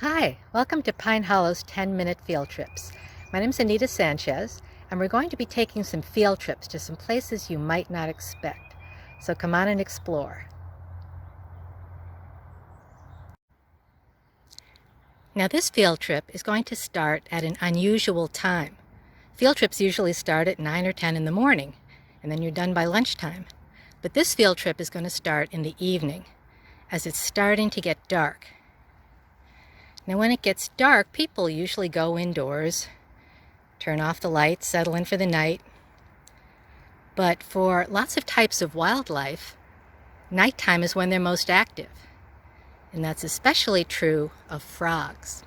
Hi, welcome to Pine Hollow's 10-minute field trips. My name is Anita Sanchez, and we're going to be taking some field trips to some places you might not expect. So come on and explore. Now this field trip is going to start at an unusual time. Field trips usually start at 9 or 10 in the morning, and then you're done by lunchtime. But this field trip is going to start in the evening, as it's starting to get dark. Now when it gets dark, people usually go indoors, turn off the lights, settle in for the night. But for lots of types of wildlife, nighttime is when they're most active. And that's especially true of frogs.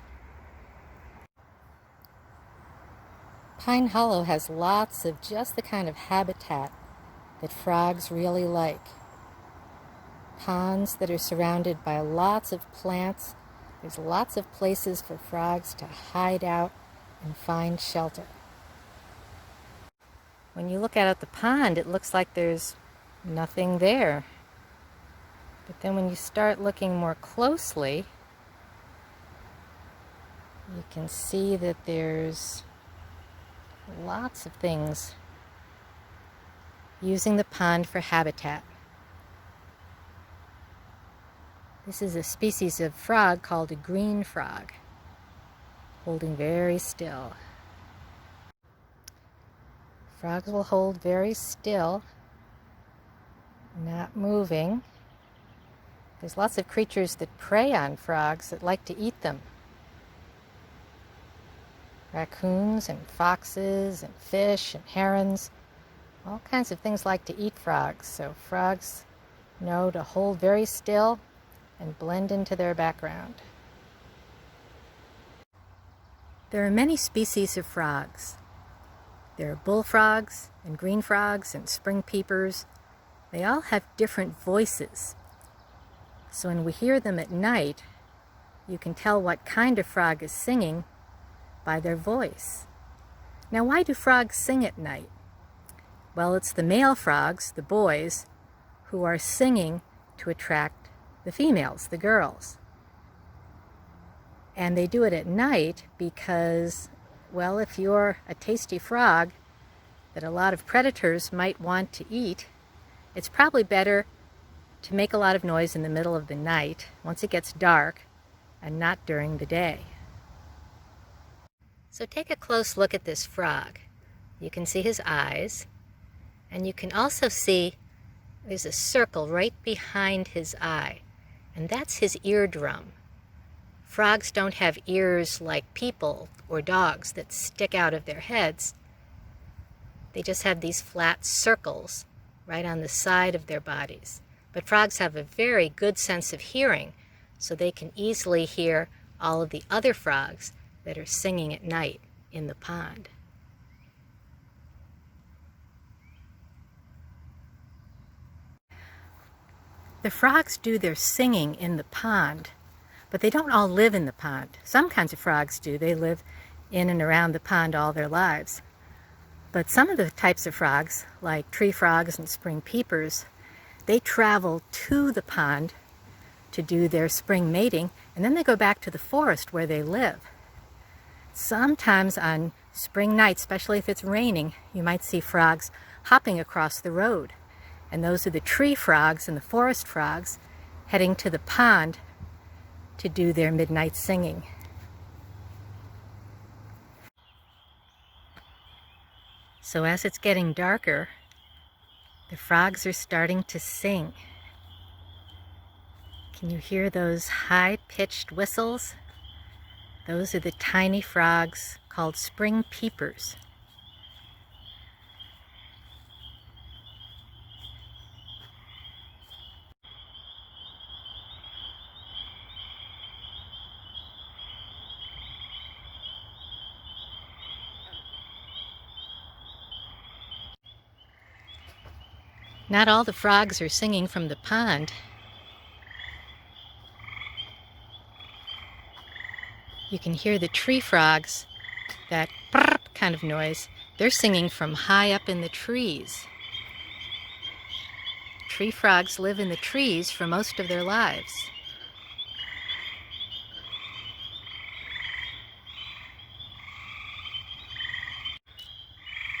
Pine Hollow has lots of just the kind of habitat that frogs really like. Ponds that are surrounded by lots of plants. There's lots of places for frogs to hide out and find shelter. When you look out at the pond, it looks like there's nothing there. But then when you start looking more closely, you can see that there's lots of things using the pond for habitat. This is a species of frog called a green frog, holding very still. Frogs will hold very still, not moving. There's lots of creatures that prey on frogs that like to eat them. Raccoons and foxes and fish and herons. All kinds of things like to eat frogs, so frogs know to hold very still and blend into their background. There are many species of frogs. There are bullfrogs and green frogs and spring peepers. They all have different voices. So when we hear them at night, you can tell what kind of frog is singing by their voice. Now, why do frogs sing at night? Well, it's the male frogs, the boys, who are singing to attract the females, the girls. And they do it at night because, well, if you're a tasty frog that a lot of predators might want to eat, it's probably better to make a lot of noise in the middle of the night, once it gets dark, and not during the day. So take a close look at this frog. You can see his eyes, and you can also see there's a circle right behind his eye, and that's his eardrum. Frogs don't have ears like people or dogs that stick out of their heads. They just have these flat circles right on the side of their bodies. But frogs have a very good sense of hearing, so they can easily hear all of the other frogs that are singing at night in the pond. The frogs do their singing in the pond, but they don't all live in the pond. Some kinds of frogs do. They live in and around the pond all their lives. But some of the types of frogs, like tree frogs and spring peepers, they travel to the pond to do their spring mating, and then they go back to the forest where they live. Sometimes on spring nights, especially if it's raining, you might see frogs hopping across the road. And those are the tree frogs and the forest frogs heading to the pond to do their midnight singing. So as it's getting darker, the frogs are starting to sing. Can you hear those high-pitched whistles? Those are the tiny frogs called spring peepers. Not all the frogs are singing from the pond. You can hear the tree frogs, that brrr kind of noise. They're singing from high up in the trees. Tree frogs live in the trees for most of their lives.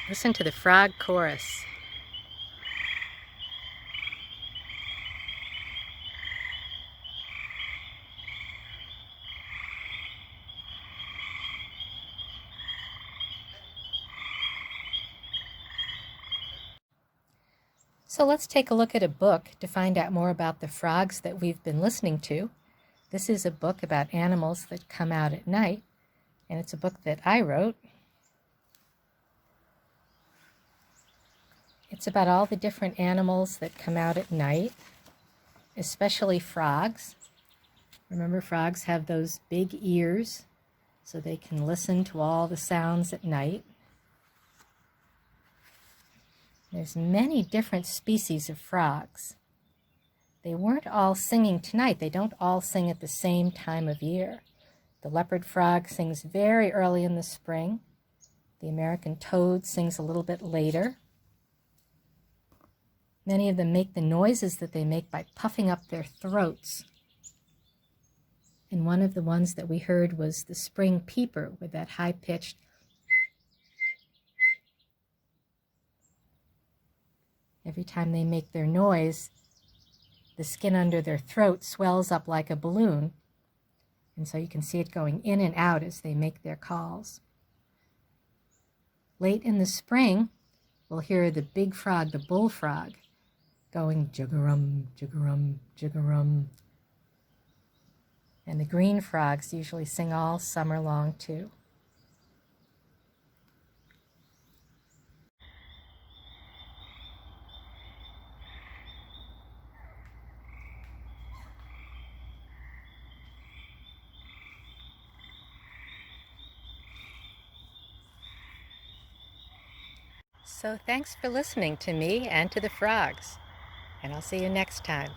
Listen to the frog chorus. So let's take a look at a book to find out more about the frogs that we've been listening to. This is a book about animals that come out at night, and it's a book that I wrote. It's about all the different animals that come out at night, especially frogs. Remember, frogs have those big ears, so they can listen to all the sounds at night. There's many different species of frogs. They weren't all singing tonight. They don't all sing at the same time of year. The leopard frog sings very early in the spring. The American toad sings a little bit later. Many of them make the noises that they make by puffing up their throats. And one of the ones that we heard was the spring peeper with that high-pitched. Every time they make their noise, the skin under their throat swells up like a balloon, and so you can see it going in and out as they make their calls. Late in the spring, we'll hear the big frog, the bullfrog, going jiggerum, jiggerum, jiggerum. And the green frogs usually sing all summer long too. So thanks for listening to me and to the frogs, and I'll see you next time.